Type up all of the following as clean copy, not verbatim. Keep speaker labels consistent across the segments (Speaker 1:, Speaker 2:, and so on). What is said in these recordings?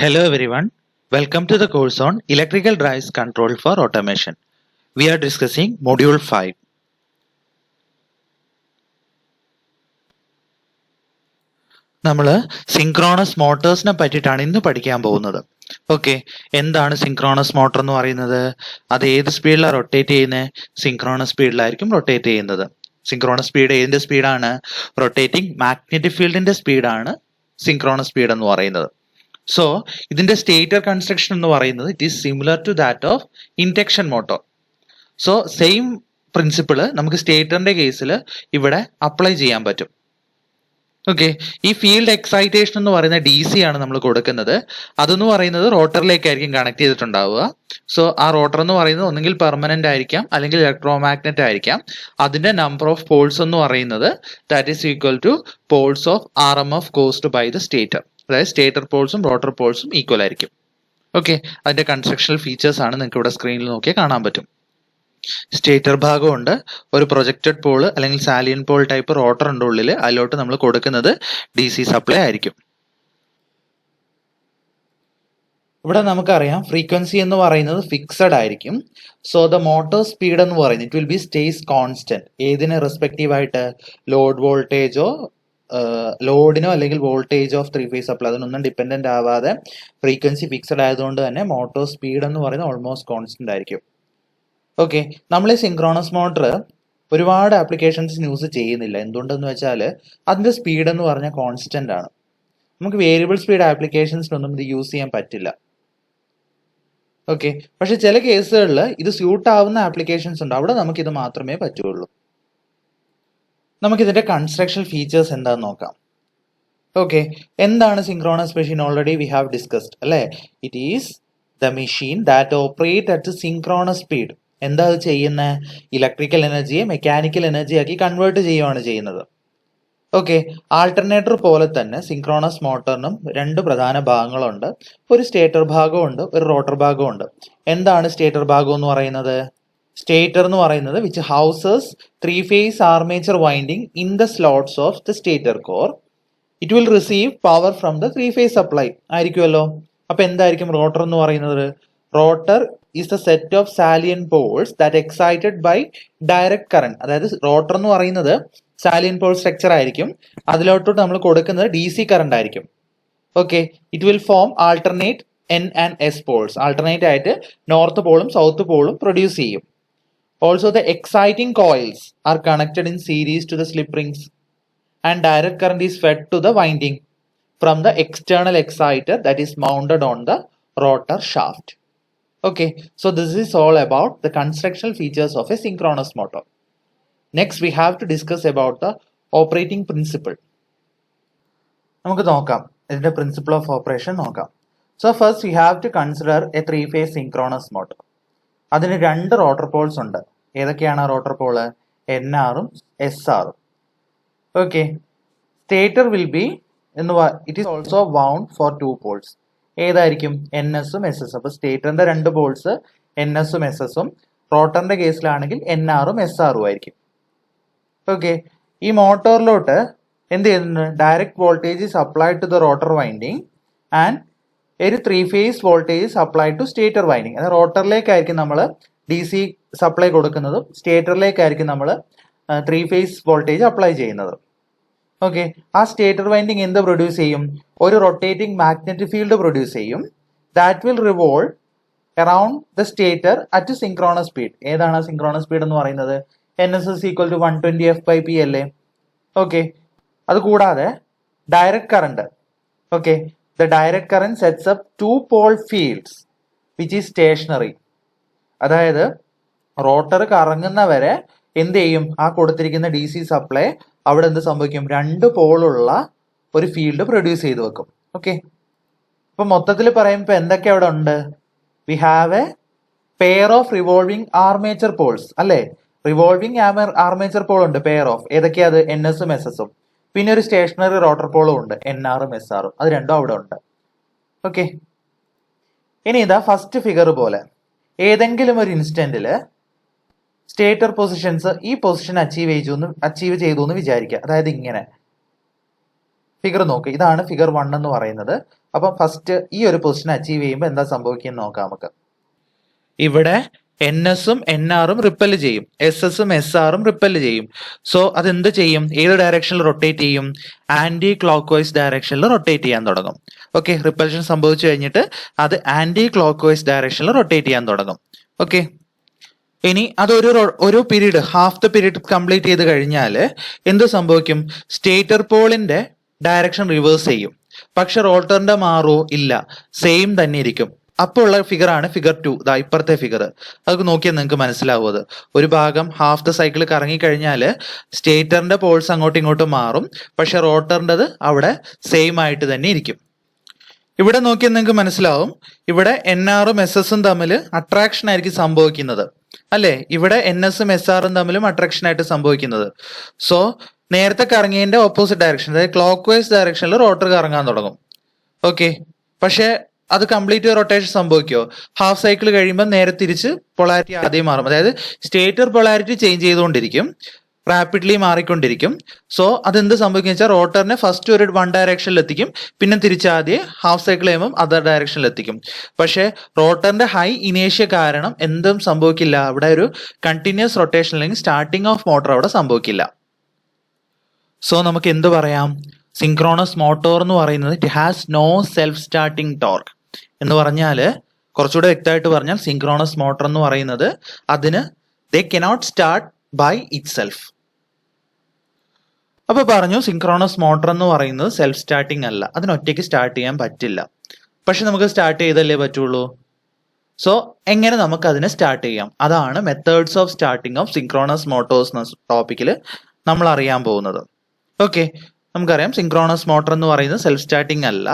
Speaker 1: Hello everyone, welcome to the course on Electrical Drives Control for Automation. We are discussing Module 5. നമ്മൾ synchronous മോട്ടോഴ്സിനെ പറ്റിയിട്ടാണ് ഇന്ന് പഠിക്കാൻ പോകുന്നത്. Okay, എന്താണ് സിങ്ക്രോണസ് മോട്ടോർ എന്ന് പറയുന്നത്? അത് ഏത് സ്പീഡിലാണ് റൊട്ടേറ്റ് ചെയ്യുന്നത്? സിങ്ക്രോണസ് സ്പീഡിലായിരിക്കും റൊട്ടേറ്റ് ചെയ്യുന്നത്. സിങ്ക്രോണസ് സ്പീഡ് ഏതിന്റെ സ്പീഡാണ്? റൊട്ടേറ്റിംഗ് മാഗ്നറ്റിക് ഫീൽഡിന്റെ സ്പീഡാണ് സിങ്ക്രോണസ് സ്പീഡ് എന്ന് പറയുന്നത്. സോ ഇതിന്റെ സ്റ്റേറ്റർ കൺസ്ട്രക്ഷൻ എന്ന് പറയുന്നത് it is similar to that of induction motor. So same principle നമുക്ക് സ്റ്റേറ്ററിന്റെ കേസിൽ ഇവിടെ അപ്ലൈ ചെയ്യാൻ പറ്റും. ഓക്കെ, ഈ ഫീൽഡ് എക്സൈറ്റേഷൻ എന്ന് പറയുന്ന DC ആണ് നമ്മൾ കൊടുക്കുന്നത്. അതെന്ന് പറയുന്നത് റോട്ടറിലേക്കായിരിക്കും കണക്ട് ചെയ്തിട്ടുണ്ടാവുക. സോ ആ റോട്ടർ എന്ന് പറയുന്നത് ഒന്നെങ്കിൽ പെർമനന്റ് ആയിരിക്കാം അല്ലെങ്കിൽ ഇലക്ട്രോമാഗ്നറ്റ് ആയിരിക്കാം. അതിന്റെ നമ്പർ ഓഫ് പോൾസ് എന്ന് പറയുന്നത് that is equal to poles of RMF caused by the stator. അതായത് സ്റ്റേറ്റർ പോൾസും റോട്ടർ പോൾസും ഈക്വൽ ആയിരിക്കും. ഓക്കെ, അതിന്റെ കൺസ്ട്രക്ഷണൽ ഫീച്ചേഴ്സ് ആണ് നിങ്ങൾക്ക് ഇവിടെ സ്ക്രീനിൽ നോക്കിയാൽ കാണാൻ പറ്റും. സ്റ്റേറ്റർ ഭാഗമുണ്ട്, ഒരു പ്രൊജക്റ്റഡ് പോൾ അല്ലെങ്കിൽ സാലിയൻ പോൾ ടൈപ്പ് റോട്ടർ ഉണ്ട് ഉള്ളിൽ. അതിലോട്ട് നമ്മൾ കൊടുക്കുന്നത് DC സപ്ലൈ ആയിരിക്കും. ഇവിടെ നമുക്കറിയാം ഫ്രീക്വൻസി എന്ന് പറയുന്നത് ഫിക്സഡ് ആയിരിക്കും. സോ ദ മോട്ടോർ സ്പീഡ് എന്ന് പറയുന്നത് it will be stays constant. ഏതിന് റെസ്പെക്റ്റീവ് ആയിട്ട്? ലോഡ് വോൾട്ടേജോ ലോഡിനോ അല്ലെങ്കിൽ voltage of three phase supply അതിനൊന്നും ഡിപ്പെൻഡന്റ് ആവാതെ ഫ്രീക്വൻസി ഫിക്സഡ് ആയതുകൊണ്ട് തന്നെ മോട്ടോർ സ്പീഡ് എന്ന് പറയുന്നത് ഓൾമോസ്റ്റ് കോൺസ്റ്റന്റ് ആയിരിക്കും. ഓക്കെ, നമ്മൾ ഈ സിങ്ക്രോണസ് മോട്ടർ ഒരുപാട് ആപ്ലിക്കേഷൻസ് യൂസ് ചെയ്യുന്നില്ല. എന്തുകൊണ്ടെന്ന് വെച്ചാൽ അതിന്റെ സ്പീഡ് എന്ന് പറഞ്ഞാൽ കോൺസ്റ്റന്റ് ആണ്. നമുക്ക് വേരിയബിൾ സ്പീഡ് ആപ്ലിക്കേഷൻസിനൊന്നും ഇത് യൂസ് ചെയ്യാൻ പറ്റില്ല. ഓക്കെ, പക്ഷെ ചില കേസുകളിൽ ഇത് സ്യൂട്ട് ആവുന്ന ആപ്ലിക്കേഷൻസ് ഉണ്ട്, അവിടെ നമുക്ക് ഇത് മാത്രമേ പറ്റുള്ളൂ. നമുക്ക് ഇതിന്റെ കൺസ്ട്രക്ഷൻ ഫീച്ചേഴ്സ് എന്താന്ന് നോക്കാം. ഓക്കെ, എന്താണ് synchronous machine? Already we have discussed അല്ലേ. It is the machine that operate at synchronous speed. എന്താ അത് ചെയ്യുന്നത്? ഇലക്ട്രിക്കൽ എനർജിയെ മെക്കാനിക്കൽ എനർജി ആക്കി കൺവേർട്ട് ചെയ്യുകയാണ് ചെയ്യുന്നത്. ഓക്കെ, ആൾട്ടർനേറ്റർ പോലെ തന്നെ സിങ്ക്രോണസ് മോട്ടറിനും രണ്ട് പ്രധാന ഭാഗങ്ങളുണ്ട്. ഒരു സ്റ്റേറ്റർ ഭാഗമുണ്ട്, ഒരു റോട്ടർ ഭാഗമുണ്ട്. എന്താണ് സ്റ്റേറ്റർ ഭാഗം എന്ന് പറയുന്നത്? സ്റ്റേറ്റർ എന്ന് പറയുന്നത് which houses three phase armature winding in the slots of the stator core. It will receive power from the three phase supply ആയിരിക്കുമല്ലോ. അപ്പൊ എന്തായിരിക്കും റോട്ടർ എന്ന് പറയുന്നത്? Rotor is the set of salient poles that excited by direct current. അതായത് rotor എന്ന് പറയുന്നത് salient Paul structure ആയിരിക്കും. അതിലോട്ട് നമ്മൾ കൊടുക്കുന്നത് DC കറണ്ട് ആയിരിക്കും. Okay, it will form alternate N and S poles. Alternate ആയിട്ട് നോർത്ത് പോളും സൗത്ത് പോളും പ്രൊഡ്യൂസ് ചെയ്യും. Also the exciting coils are connected in series to the slip rings and direct current is fed to the winding from the external exciter that is mounted on the rotor shaft. Okay, so this is all about the constructional features of a synchronous motor. Next, we have to discuss about the operating principle. നമുക്ക് നോക്കാം ഇതിന്റെ principle of operation നോക്കാം. So first we have to consider a three phase synchronous motor. അതിന് രണ്ട് rotor poles ഉണ്ട്. ഏതൊക്കെയാണ് rotor pole? NR-ഉം SR-ഉം. Okay, stator will be it is also wound for two poles. ഏതായിരിക്കും? NS-ഉം SS-ഉം. അപ്പൊ സ്റ്റേറ്ററിന്റെ രണ്ട് പോൾസ് NS-ഉം SS-ഉം, റോട്ടറിന്റെ കേസിലാണെങ്കിൽ NR-ഉം SR-ഉം ആയിരിക്കും. ഓക്കെ, ഈ മോട്ടോറിലോട്ട് എന്ത് ചെയ്യുന്നുണ്ട്? Direct voltage supply to the rotor winding and ഒരു three phase voltage supply to stator winding. അതായത് റോട്ടറിലേക്കായിരിക്കും നമ്മൾ DC സപ്ലൈ കൊടുക്കുന്നതും സ്റ്റേറ്ററിലേക്കായിരിക്കും നമ്മൾ ത്രീ ഫേസ് വോൾട്ടേജ് അപ്ലൈ ചെയ്യുന്നത്. ഓക്കെ, ആ സ്റ്റേറ്റർ വൈൻഡിങ് എന്ത് പ്രൊഡ്യൂസ് ചെയ്യും? ഒരു റൊട്ടേറ്റിംഗ് മാഗ്നറ്റിക് ഫീൽഡ് പ്രൊഡ്യൂസ് ചെയ്യും. That will revolve around the stator at synchronous speed. ഏതാണ് സിങ്ക്രോണസ് സ്പീഡ് എന്ന് പറയുന്നത്? NS is equal to 120 F/P അല്ലേ. ഓക്കെ, അത് കൂടാതെ direct current. Okay, the direct current sets up two pole fields which is stationary. അതായത് rotor കറങ്ങുന്നവരെ എന്ത് ചെയ്യും? ആ കൊടുത്തിരിക്കുന്ന DC സപ്ലൈ അവിടെ എന്ത് സംഭവിക്കും? രണ്ട് പോളുള്ള ഒരു ഫീൽഡ് പ്രൊഡ്യൂസ് ചെയ്ത് വെക്കും. ഓക്കെ, അപ്പൊ മൊത്തത്തിൽ പറയുമ്പോൾ എന്തൊക്കെ അവിടെ ഉണ്ട്? We have a pair of revolving armature poles അല്ലെ. റിവോൾവിംഗ് ആർമേച്ചർ പോൾ ഉണ്ട്, പെയർ ഓഫ്. ഏതൊക്കെയാ അത്? NS-ഉം SS-ഉം. പിന്നെ ഒരു സ്റ്റേഷനറി റോട്ടർ പോളും ഉണ്ട്, NR-ഉം SR-ഉം. അത് രണ്ടും അവിടെ ഉണ്ട്. ഓക്കെ, ഇനി ഇതാ ഫസ്റ്റ് ഫിഗർ പോലെ ഏതെങ്കിലും ഒരു ഇൻസ്റ്റന്റില് സ്റ്റേറ്റർ പൊസിഷൻസ് ഈ പൊസിഷൻ അച്ചീവ് ചെയ്തു എന്ന് വിചാരിക്കുക. അതായത് ഇങ്ങനെ ഫിഗർ നോക്ക്, ഇതാണ് ഫിഗർ 1 എന്ന് പറയുന്നത്. അപ്പൊ ഫസ്റ്റ് ഈ ഒരു പൊസിഷൻ അച്ചീവ് ചെയ്യുമ്പോൾ എന്താ സംഭവിക്കുന്നത് നോക്കാം നമുക്ക്. ഇവിടെ എൻ എസും എൻ ആറും റിപ്പല് ചെയ്യും, എസ് എസും എസ് ആറും റിപ്പല് ചെയ്യും. സോ അതെന്ത് ചെയ്യും, ഏത് ഡയറക്ഷനിൽ റൊട്ടേറ്റ് ചെയ്യും, ആന്റി ക്ലോക്ക് വൈസ് ഡയറക്ഷനിൽ റൊട്ടേറ്റ് ചെയ്യാൻ തുടങ്ങും. ഓക്കെ, റിപ്പൽഷൻ സംഭവിച്ചു കഴിഞ്ഞിട്ട് അത് ആന്റി ക്ലോക്ക് വൈസ് ഡയറക്ഷനിൽ റൊട്ടേറ്റ് ചെയ്യാൻ തുടങ്ങും. ഓക്കെ, ഇനി അതൊരു ഒരു period, half the period complete ചെയ്ത് കഴിഞ്ഞാൽ എന്ത് സംഭവിക്കും, സ്റ്റേറ്റർ പോളിന്റെ ഡയറക്ഷൻ റിവേഴ്സ് ചെയ്യും. പക്ഷെ റോട്ടറിന്റെ മാറോ ഇല്ല, സെയിം തന്നെ ഇരിക്കും. അപ്പോൾ ഉള്ള ഫിഗർ ആണ് ഫിഗർ 2, ഇപ്പുറത്തെ ഫിഗർ. അതൊക്കെ നോക്കിയാൽ നിങ്ങൾക്ക് മനസ്സിലാവും. അത് ഒരു ഭാഗം ഹാഫ് ദ സൈക്കിൾ കറങ്ങി കഴിഞ്ഞാൽ സ്റ്റേറ്ററിന്റെ പോൾസ് അങ്ങോട്ടും ഇങ്ങോട്ടും മാറും, പക്ഷെ റോട്ടറിൻ്റെത് അവിടെ സെയിം ആയിട്ട് തന്നെ ഇരിക്കും. ഇവിടെ നോക്കിയാൽ നിങ്ങൾക്ക് മനസ്സിലാവും, ഇവിടെ എൻ ആറും എസ് എസും തമ്മിൽ അട്രാക്ഷൻ ആയിരിക്കും സംഭവിക്കുന്നത് അല്ലെ. ഇവിടെ എൻ എസും എസ് ആറും തമ്മിലും അട്രാക്ഷൻ ആയിട്ട് സംഭവിക്കുന്നത്. സോ നേരത്തെ കറങ്ങിയതിന്റെ ഓപ്പോസിറ്റ് ഡയറക്ഷൻ, അതായത് ക്ലോക്ക് വൈസ് ഡയറക്ഷനിൽ റോട്ടർ കറങ്ങാൻ തുടങ്ങും. ഓക്കെ, പക്ഷെ അത് കംപ്ലീറ്റ് റൊട്ടേഷൻ സംഭവിക്കുമോ, ഹാഫ് സൈക്കിൾ കഴിയുമ്പോൾ നേരെ തിരിച്ച് പൊളാരിറ്റി ആദ്യം മാറും. അതായത് സ്റ്റേറ്റർ പൊളാരിറ്റി ചേഞ്ച് ചെയ്തുകൊണ്ടിരിക്കും, റാപ്പിഡ്ലി മാറിക്കൊണ്ടിരിക്കും. സോ അതെന്ത് സംഭവിക്കുക വെച്ചാൽ റോട്ടറിനെ ഫസ്റ്റ് ഒരു വൺ ഡയറക്ഷനിൽ എത്തിക്കും, പിന്നെ തിരിച്ചാദ്യം ഹാഫ് സൈക്കിൾ ചെയ്യുമ്പോൾ അതർ ഡയറക്ഷനിൽ എത്തിക്കും. പക്ഷേ റോട്ടറിന്റെ ഹൈ ഇനേഷ്യ കാരണം എന്തും സംഭവിക്കില്ല, അവിടെ ഒരു കണ്ടിന്യൂസ് റൊട്ടേഷൻ അല്ലെങ്കിൽ സ്റ്റാർട്ടിംഗ് ഓഫ് മോട്ടോർ അവിടെ സംഭവിക്കില്ല. സോ നമുക്ക് എന്ത് പറയാം, സിങ്ക്രോണസ് മോട്ടോർ എന്ന് പറയുന്നത് it has no self starting torque എന്ന് പറഞ്ഞാൽ, കുറച്ചുകൂടെ വ്യക്തമായിട്ട് പറഞ്ഞാൽ സിങ്ക്രോണസ് മോട്ടോർ എന്ന് പറയുന്നത് അതിന് they cannot start by itself. അപ്പൊ പറഞ്ഞു സിങ്ക്രോണസ് മോട്ടോർ എന്ന് പറയുന്നത് സെൽഫ് സ്റ്റാർട്ടിംഗ് അല്ല, അതിന് ഒറ്റയ്ക്ക് സ്റ്റാർട്ട് ചെയ്യാൻ പറ്റില്ല. പക്ഷെ നമുക്ക് സ്റ്റാർട്ട് ചെയ്തല്ലേ പറ്റുള്ളൂ. സോ എങ്ങനെ നമുക്ക് അതിനെ സ്റ്റാർട്ട് ചെയ്യാം, അതാണ് methods of starting of synchronous Motors എന്ന ടോപ്പിക്കിൽ നമ്മൾ അറിയാൻ പോകുന്നത്. ഓക്കെ, നമുക്കറിയാം സിങ്ക്രോണസ് മോട്ടോർ എന്ന് പറയുന്നത് സെൽഫ് സ്റ്റാർട്ടിംഗ് അല്ല.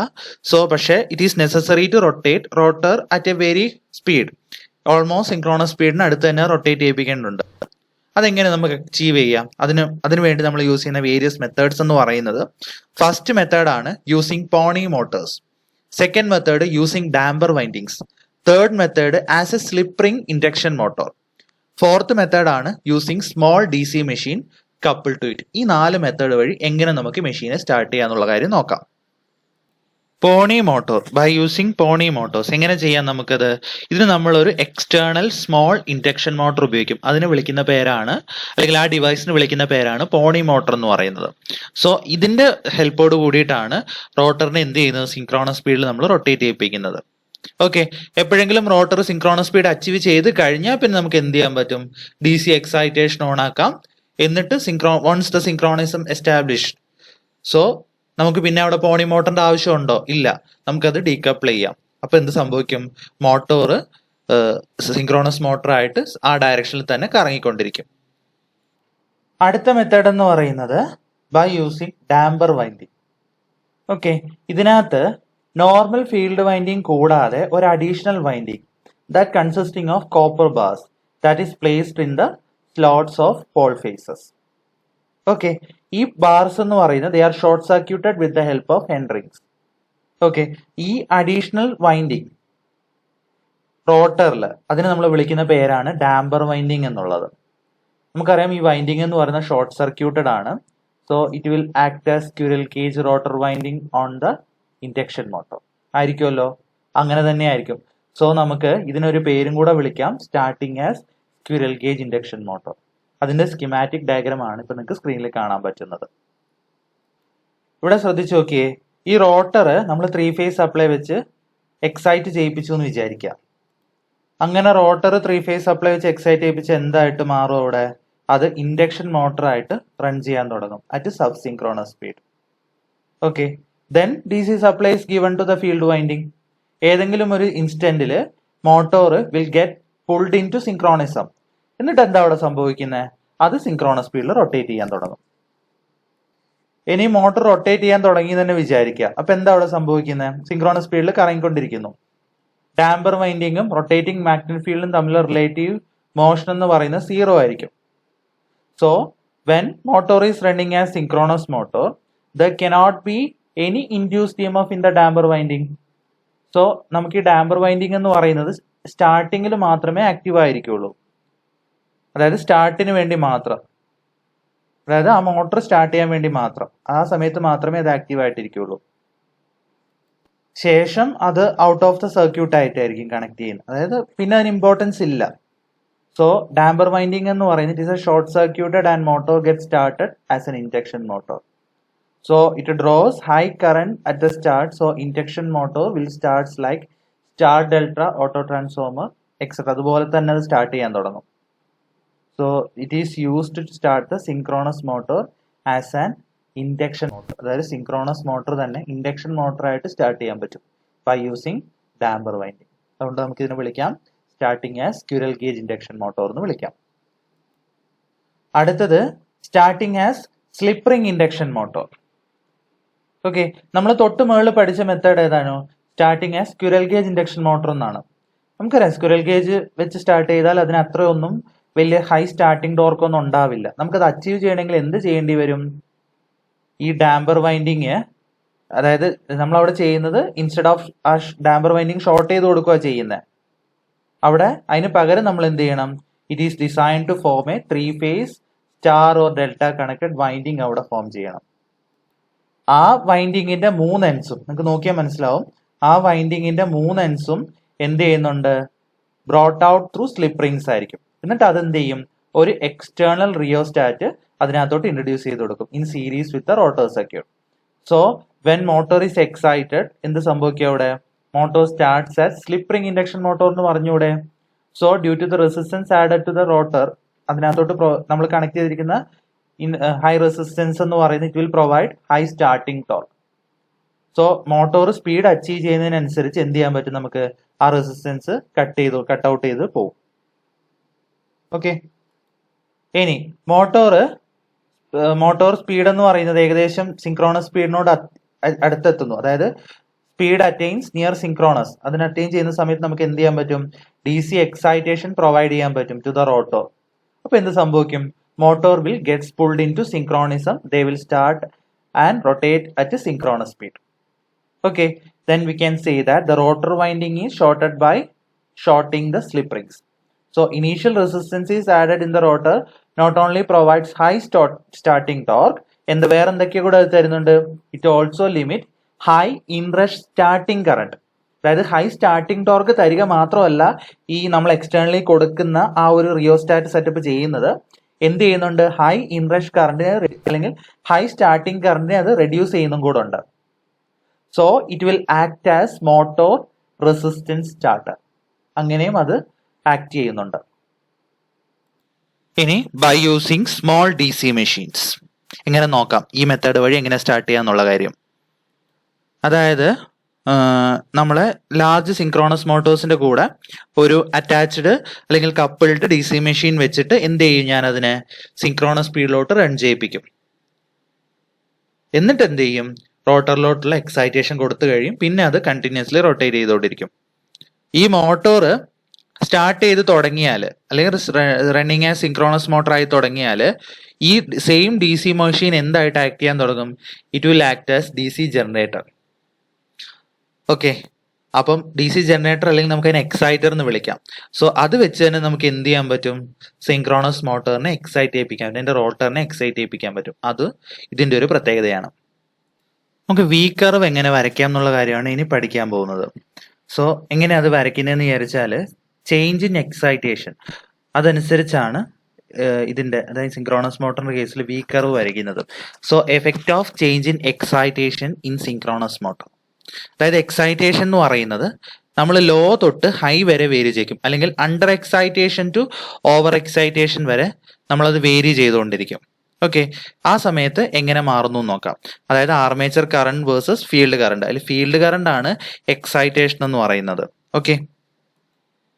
Speaker 1: സോ പക്ഷേ it is necessary to rotate rotor at a very speed, almost synchronous സ്പീഡിന് അടുത്ത് തന്നെ റൊട്ടേറ്റ് ചെയ്യിപ്പിക്കേണ്ടതുണ്ട്. അതെങ്ങനെ നമുക്ക് അച്ചീവ് ചെയ്യാം, അതിനു വേണ്ടി നമ്മൾ യൂസ് ചെയ്യുന്ന വേരിയസ് മെത്തേഡ്സ് എന്ന് പറയുന്നത്, ഫസ്റ്റ് മെത്തേഡാണ് using pony motors, second method using damper windings, third method as a slip ring induction motor, fourth മെത്തേഡാണ് using small D C machine couple to it. ഈ 4 മെത്തേഡ് വഴി എങ്ങനെ നമുക്ക് മെഷീനെ സ്റ്റാർട്ട് ചെയ്യാന്നുള്ള കാര്യം നോക്കാം. പോണി motor, by using pony Motors എങ്ങനെ ചെയ്യാം നമുക്കത്, ഇതിന് നമ്മളൊരു എക്സ്റ്റേണൽ സ്മോൾ ഇൻഡക്ഷൻ മോട്ടോർ ഉപയോഗിക്കും. അതിന് വിളിക്കുന്ന പേരാണ്, അല്ലെങ്കിൽ ആ ഡിവൈസിന് വിളിക്കുന്ന പേരാണ് പോണി മോട്ടോർ എന്ന് പറയുന്നത്. സോ ഇതിന്റെ ഹെൽപ്പോട് കൂടിയിട്ടാണ് റോട്ടറിനെ എന്ത് ചെയ്യുന്നത്, സിങ്ക്രോണസ് സ്പീഡിൽ നമ്മൾ റൊട്ടേറ്റ് ചെയ്യിപ്പിക്കുന്നത്. ഓക്കെ, എപ്പോഴെങ്കിലും റോട്ടർ സിങ്ക്രോണസ് സ്പീഡ് അച്ചീവ് ചെയ്ത് കഴിഞ്ഞാൽ പിന്നെ നമുക്ക് എന്ത് ചെയ്യാൻ പറ്റും, ഡി സി എക്സൈറ്റേഷൻ ഓൺ ആക്കാം. എന്നിട്ട് വൺസ് ദ സിങ്ക്രോണിസം എസ്റ്റാബ്ലിഷ്, സോ നമുക്ക് പിന്നെ അവിടെ പോണി മോട്ടറിന്റെ ആവശ്യമുണ്ടോ, ഇല്ല, നമുക്കത് ഡീകപ്പിൾ ചെയ്യാം. അപ്പൊ എന്ത് സംഭവിക്കും, മോട്ടോർ സിങ്ക്രോണസ് മോട്ടോർ ആയിട്ട് ആ ഡയറക്ഷനിൽ തന്നെ കറങ്ങിക്കൊണ്ടിരിക്കും. അടുത്ത മെത്തേഡ് എന്ന് പറയുന്നത് by using damper winding. Okay, ഇതിനകത്ത് നോർമൽ ഫീൽഡ് വൈൻഡിങ് കൂടാതെ ഒരു additional winding that consisting of copper bars that is placed in the slots of pole faces. Okay, ഈ ബാർസ് എന്ന് പറയുന്നത് they are short circuited with the help of end rings. Okay, ഈ additional winding റോട്ടറിൽ അതിന് നമ്മൾ വിളിക്കുന്ന പേരാണ് damper winding എന്നുള്ളത്. നമുക്കറിയാം ഈ വൈൻഡിങ് എന്ന് പറയുന്നത് ഷോർട്ട് സർക്യൂട്ടഡ് ആണ്. So it will act as squirrel cage rotor winding on the induction motor ആയിരിക്കുമല്ലോ, അങ്ങനെ തന്നെ ആയിരിക്കും. സോ നമുക്ക് ഇതിനൊരു പേരും കൂടെ വിളിക്കാം, starting as squirrel cage induction motor. അതിന്റെ സ്കിമാറ്റിക് ഡയഗ്രാം ആണ് ഇപ്പൊ നിങ്ങൾക്ക് സ്ക്രീനിൽ കാണാൻ പറ്റുന്നത്. ഇവിടെ ശ്രദ്ധിച്ചു നോക്കിയേ, ഈ റോട്ടർ നമ്മൾ 3 ഫേസ് സപ്ലൈ വെച്ച് എക്സൈറ്റ് ചെയ്യിപ്പിച്ചു എന്ന് വിചാരിക്കുക. അങ്ങനെ റോട്ടർ 3 ഫേസ് സപ്ലൈ വെച്ച് എക്സൈറ്റ് ചെയ്യിപ്പിച്ച് എന്തായിട്ട് മാറും, അവിടെ അത് ഇൻഡക്ഷൻ മോട്ടർ ആയിട്ട് റൺ ചെയ്യാൻ തുടങ്ങും at sub synchronous speed. Okay, then D C supply is given to the field winding. ഏതെങ്കിലും ഒരു ഇൻസ്റ്റന്റിൽ motor will get pulled into synchronism. എന്നിട്ട് എന്താ അവിടെ സംഭവിക്കുന്നത്, അത് സിങ്ക്രോണസ് സ്പീഡിൽ റൊട്ടേറ്റ് ചെയ്യാൻ തുടങ്ങും. ഇനി മോട്ടോർ റൊട്ടേറ്റ് ചെയ്യാൻ തുടങ്ങി തന്നെ വിചാരിക്കുക. അപ്പൊ എന്താ അവിടെ സംഭവിക്കുന്നത്, സിങ്ക്രോണസ് സ്പീഡിൽ കറങ്ങിക്കൊണ്ടിരിക്കുന്നു. ഡാംബർ വൈൻഡിങ്ങും റൊട്ടേറ്റിംഗ് മാഗ്നറ്റിക് ഫീൽഡും തമ്മിലുള്ള റിലേറ്റീവ് മോഷൻ എന്ന് പറയുന്നത് 0 ആയിരിക്കും. So when motor is running as synchronous motor there cannot be any induced EMF in the damper winding. So നമുക്ക് ഈ ഡാംബർ വൈൻഡിങ് എന്ന് പറയുന്നത് സ്റ്റാർട്ടിങ്ങിൽ മാത്രമേ ആക്റ്റീവ് ആയിരിക്കുള്ളൂ, അതായത് സ്റ്റാർട്ടിന് വേണ്ടി മാത്രം. അതായത് ആ മോട്ടോർ സ്റ്റാർട്ട് ചെയ്യാൻ വേണ്ടി മാത്രം, ആ സമയത്ത് മാത്രമേ അത് ആക്റ്റീവ് ആയിട്ടിരിക്കുള്ളൂ. ശേഷം അത് ഔട്ട് ഓഫ് ദ സർക്യൂട്ട് ആയിട്ടായിരിക്കും കണക്ട് ചെയ്യുന്നത്. അതായത് പിന്നെ അതിന് ഇമ്പോർട്ടൻസ് ഇല്ല. സോ ഡാംപർ വൈൻഡിങ് എന്ന് പറയുന്നത് it is A short circuited and motor get started as an induction motor. So it draws high current at the start. So induction motor will starts like star delta auto transformer etc. അതുപോലെ തന്നെ അത് start ചെയ്യാൻ തുടങ്ങും. So it is used to start the synchronous motor as an induction motor. അതായത് synchronous motor തന്നെ induction motor ആയിട്ട് start ചെയ്യാൻ പറ്റും by using damper winding. അതുകൊണ്ട് നമുക്ക് ഇതിനെ വിളിക്കാം starting as squirrel gauge induction motor എന്ന് വിളിക്കാം. അടുത്തത് starting as slip ring induction motor. Okay, നമ്മൾ തൊട്ട് മുകളിൽ പഠിച്ച മെത്തേഡ് ഏതാണോ starting as squirrel gauge induction motor എന്നാണ്. നമുക്കറിയാം സ്ക്വിറൽ ഗേജ് വെച്ച് സ്റ്റാർട്ട് ചെയ്താൽ അതിന് അത്രയൊന്നും വലിയ ഹൈ സ്റ്റാർട്ടിംഗ് ടോർക്ക് ഒന്നും ഉണ്ടാവില്ല. നമുക്കത് അച്ചീവ് ചെയ്യണമെങ്കിൽ എന്ത് ചെയ്യേണ്ടി വരും? ഈ ഡാംപർ വൈൻഡിങ്, അതായത് നമ്മൾ അവിടെ ചെയ്യുന്നത് ഇൻസ്റ്റെഡ് ഓഫ് ആ ഡാംപർ വൈൻഡിങ് ഷോർട്ട് ചെയ്ത് കൊടുക്കുക ചെയ്യുന്നത്. അവിടെ അതിന് പകരം നമ്മൾ എന്ത് ചെയ്യണം? It is design to form a 3 phase star or delta connected winding അവിടെ ഫോം ചെയ്യണം. ആ വൈൻഡിങ്ങിന്റെ 3 എൻഡ്സും നിങ്ങൾക്ക് നോക്കിയാൽ മനസ്സിലാവും. ആ വൈൻഡിങ്ങിന്റെ 3 എൻഡ്സും എന്ത് ചെയ്യുന്നുണ്ട്? Brought out through slip rings ആയിരിക്കും. എന്നിട്ട് അതെന്ത് ചെയ്യും? ഒരു എക്സ്റ്റേണൽ റിയോസ്റ്റാറ്റ് അതിനകത്തോട്ട് ഇൻട്രൊഡ്യൂസ് ചെയ്ത് കൊടുക്കും in series with the rotor circuit. So when motor is excited എന്ത് സംഭവിക്കും? അവിടെ motor starts as slip ring induction motor എന്ന് പറഞ്ഞൂടെ? So due to the resistance added to the rotor, അതിനകത്തോട്ട് നമ്മൾ കണക്ട് ചെയ്തിരിക്കുന്ന ഹൈ റെസിസ്റ്റൻസ് എന്ന് പറയുന്നത് it will provide high starting torque. So motor speed achieve ചെയ്യുന്നതിനനുസരിച്ച് എന്ത് ചെയ്യാൻ പറ്റും? നമുക്ക് ആ റെസിസ്റ്റൻസ് കട്ട് ഔട്ട് ചെയ്ത് പോകും. ഓക്കെ, ഇനി മോട്ടോർ സ്പീഡ് എന്ന് പറയുന്നത് ഏകദേശം സിങ്ക്രോണസ് സ്പീഡിനോട് അടുത്തെത്തുന്നു. അതായത് സ്പീഡ് അറ്റൈൻസ് നിയർ സിങ്ക്രോണസ്. അതിന് അറ്റൈൻ ചെയ്യുന്ന സമയത്ത് നമുക്ക് എന്ത് ചെയ്യാൻ പറ്റും? DC എക്സൈറ്റേഷൻ പ്രൊവൈഡ് ചെയ്യാൻ പറ്റും ടു ദ റോട്ടർ. അപ്പൊ എന്ത് സംഭവിക്കും? Motor will gets pulled into synchronism. They will start and rotate at a synchronous speed. Okay, then we can say that the rotor winding is shorted by shorting the slip rings. So initial resistance is added in the rotor, not only provides high starting torque, and the വേറെ എന്തൊക്കെ കൂടെ തരുന്നുണ്ട്? It also limit high inrush starting current. അതായത് high starting torque തരിക മാത്രമല്ല, ഈ നമ്മൾ externally കൊടുക്കുന്ന ആ ഒരു റിയോസ്റ്റാറ്റ് സെറ്റപ്പ് ചെയ്യുന്നത് എന്ത് ചെയ്യുന്നുണ്ട്? ഹൈ ഇൻറഷ് കറണ്ടിനെ അല്ലെങ്കിൽ ഹൈ സ്റ്റാർട്ടിംഗ് കറണ്ടിനെ അത് റെഡ്യൂസ് ചെയ്യുന്നതും കൂടെ ഉണ്ട്. So it will act as motor resistance starter. അങ്ങനെയും അത് ആക്ട് ചെയ്യുന്നുണ്ട്. ഇനി by using small DC machines എങ്ങനെ നോക്കാം? ഈ മെത്തേഡ് വഴി എങ്ങനെ സ്റ്റാർട്ട് ചെയ്യാന്നുള്ള കാര്യം. അതായത് നമ്മളെ ലാർജ് സിങ്ക്രോണസ് മോട്ടോഴ്സിന്റെ കൂടെ ഒരു അറ്റാച്ച്ഡ് അല്ലെങ്കിൽ കപ്പിൾഡ് DC മെഷീൻ വെച്ചിട്ട് എന്ത് ചെയ്യും? ഞാൻ അതിനെ സിങ്ക്രോണസ് സ്പീഡിലോട്ട് റൺ ചെയ്യിപ്പിക്കും. എന്നിട്ട് എന്ത് ചെയ്യും? റോട്ടറിലോട്ടുള്ള എക്സൈറ്റേഷൻ കൊടുത്തു കഴിയും. പിന്നെ അത് കണ്ടിന്യൂസ്ലി റൊട്ടേറ്റ് ചെയ്തുകൊണ്ടിരിക്കും. ഈ മോട്ടോർ സ്റ്റാർട്ട് ചെയ്ത് തുടങ്ങിയാൽ അല്ലെങ്കിൽ റണ്ണിങ് ആസ് സിങ്ക്രോണസ് മോട്ടർ ആയി തുടങ്ങിയാൽ ഈ സെയിം DC മെഷീൻ എന്തായിട്ട് ആക്ട് ചെയ്യാൻ തുടങ്ങും? It will act as DC generator. Okay, അപ്പം DC ജനറേറ്റർ അല്ലെങ്കിൽ നമുക്ക് അതിനെ എക്സൈറ്റർ എന്ന് വിളിക്കാം. സോ അത് വെച്ച് തന്നെ നമുക്ക് എന്ത് ചെയ്യാൻ പറ്റും? സിങ്ക്രോണസ് മോട്ടോറിനെ എക്സൈറ്റ് ചെയ്യിപ്പിക്കാൻ പറ്റും, അതിന്റെ റോട്ടറിനെ എക്സൈറ്റ് ചെയ്യിപ്പിക്കാൻ പറ്റും. അത് ഇതിന്റെ ഒരു പ്രത്യേകതയാണ്. നമുക്ക് V കർവ് എങ്ങനെ വരയ്ക്കാം എന്നുള്ള കാര്യമാണ് ഇനി പഠിക്കാൻ പോകുന്നത്. സോ എങ്ങനെ അത് വരയ്ക്കുന്നതെന്ന് വിചാരിച്ചാൽ ചേഞ്ച് ഇൻ എക്സൈറ്റേഷൻ അതനുസരിച്ചാണ് ഇതിന്റെ, അതായത് സിങ്ക്രോണസ് മോട്ടറിന്റെ കേസിൽ V കർവ് വരയ്ക്കുന്നത്. So effect of change in excitation in synchronous motor. അതായത് എക്സൈറ്റേഷൻ എന്ന് പറയുന്നത് നമ്മൾ ലോ തൊട്ട് ഹൈ വരെ വേരി ചെയ്യും, അല്ലെങ്കിൽ under excitation to over excitation വരെ നമ്മളത് വേരി ചെയ്തുകൊണ്ടിരിക്കും. ഓക്കെ, ആ സമയത്ത് എങ്ങനെ മാറുന്നു നോക്കാം. അതായത് armature current versus field current. അതിൽ ഫീൽഡ് കറണ്ട് ആണ് എക്സൈറ്റേഷൻ എന്ന് പറയുന്നത്. ഓക്കെ,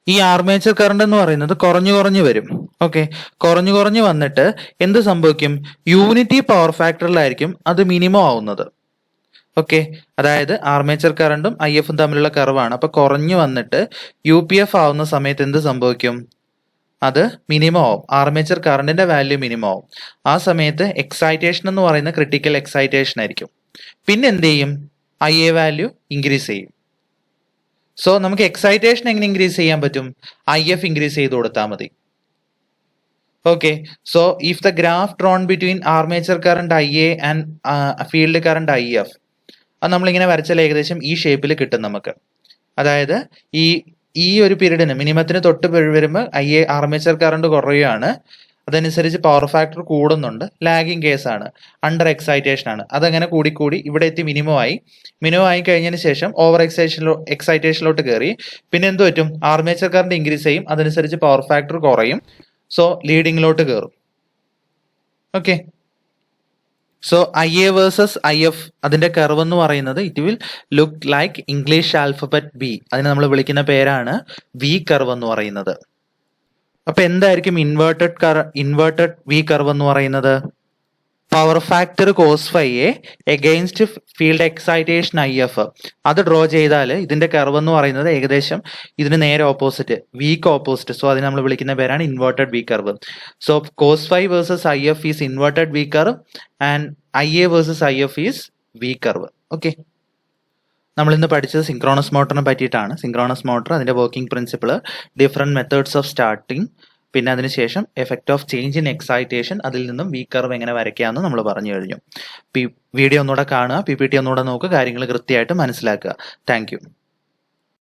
Speaker 1: ഈ ആർമേച്ചർ കറണ്ട് എന്ന് പറയുന്നത് കുറഞ്ഞു കുറഞ്ഞു വരും. ഓക്കെ, കുറഞ്ഞു കുറഞ്ഞു വന്നിട്ട് എന്ത് സംഭവിക്കും? യൂണിറ്റി പവർ ഫാക്ടറിലായിരിക്കും അത് മിനിമം ആവുന്നത്. ഓക്കെ, അതായത് ആർമേച്ചർ കറണ്ടും IF തമ്മിലുള്ള കർവാണ്. അപ്പൊ കുറഞ്ഞു വന്നിട്ട് UPF ആവുന്ന സമയത്ത് എന്ത് സംഭവിക്കും? അത് മിനിമം ആവും. ആർമേച്ചർ കറണ്ടിന്റെ വാല്യൂ മിനിമം ആവും. ആ സമയത്ത് എക്സൈറ്റേഷൻ എന്ന് പറയുന്ന ക്രിട്ടിക്കൽ എക്സൈറ്റേഷൻ ആയിരിക്കും. പിന്നെ എന്ത് ചെയ്യും? IA വാല്യൂ ഇൻക്രീസ് ചെയ്യും. സോ നമുക്ക് എക്സൈറ്റേഷൻ എങ്ങനെ ഇൻക്രീസ് ചെയ്യാൻ പറ്റും? IF ഇൻക്രീസ് ചെയ്ത് കൊടുത്താൽ മതി. Okay, so if the graph drawn between armature current IA and field current IF, അത് നമ്മളിങ്ങനെ വരച്ചാൽ ഏകദേശം ഈ ഷേപ്പിൽ കിട്ടും നമുക്ക്. അതായത് ഈ ഈ ഒരു പീരീഡിന് മിനിമത്തിന് തൊട്ട് വരുമ്പോൾ ആർമേച്ചർ കറണ്ട് കുറയുകയാണ്, അതനുസരിച്ച് പവർ ഫാക്ടർ കൂടുന്നുണ്ട്, ലാഗിങ് കേസാണ്, അണ്ടർ എക്സൈറ്റേഷൻ ആണ്, അതങ്ങനെ കൂടിക്കൂടി ഇവിടെ എത്തി മിനിമം ആയി കഴിഞ്ഞതിന് ശേഷം ഓവർ എക്സൈറ്റേഷനിലോട്ട് കയറി. പിന്നെ എന്ത് പറ്റും, ആർമേച്ചർ കറണ്ട് ഇൻക്രീസ് ചെയ്യും, അതനുസരിച്ച് പവർ ഫാക്ടർ കുറയും, സോ ലീഡിങ്ങിലോട്ട് കയറും. Okay, so IA versus IF അതിന്റെ കർവ് എന്ന് പറയുന്നത് it will look like English alphabet B. അതിനെ നമ്മൾ വിളിക്കുന്ന പേരാണ് V കർവ് എന്ന് പറയുന്നത്. അപ്പൊ എന്തായിരിക്കും ഇൻവേർട്ടഡ് V കർവ് എന്ന് പറയുന്നത്? Power factor cos phi against field excitation IF അത് ഡ്രോ ചെയ്താൽ ഇതിന്റെ കർവ് എന്ന് പറയുന്നത് ഏകദേശം ഇതിന് നേരെ ഓപ്പോസിറ്റ്, വീക്ക് ഓപ്പോസിറ്റ്. സോ അതിന് നമ്മൾ വിളിക്കുന്ന പേരാണ് inverted V curve. So cos phi versus IF is inverted V curve and IA versus IF is V curve. Okay, നമ്മൾ ഇന്ന് പഠിച്ചത് സിങ്ക്രോണസ് മോട്ടറിനെ പറ്റിയിട്ടാണ്. സിങ്ക്രോണസ് മോട്ടർ, അതിന്റെ working principle, different methods of starting, പിന്നെ അതിനുശേഷം effect of change in excitation, അതിൽ നിന്നും V curve എങ്ങനെ വരയ്ക്കാമെന്ന് നമ്മൾ പറഞ്ഞു കഴിഞ്ഞു. വീഡിയോ ഒന്നുകൂടെ കാണുക, PPT ഒന്നുകൂടെ നോക്കുക, കാര്യങ്ങൾ കൃത്യമായിട്ട് മനസ്സിലാക്കുക. Thank you.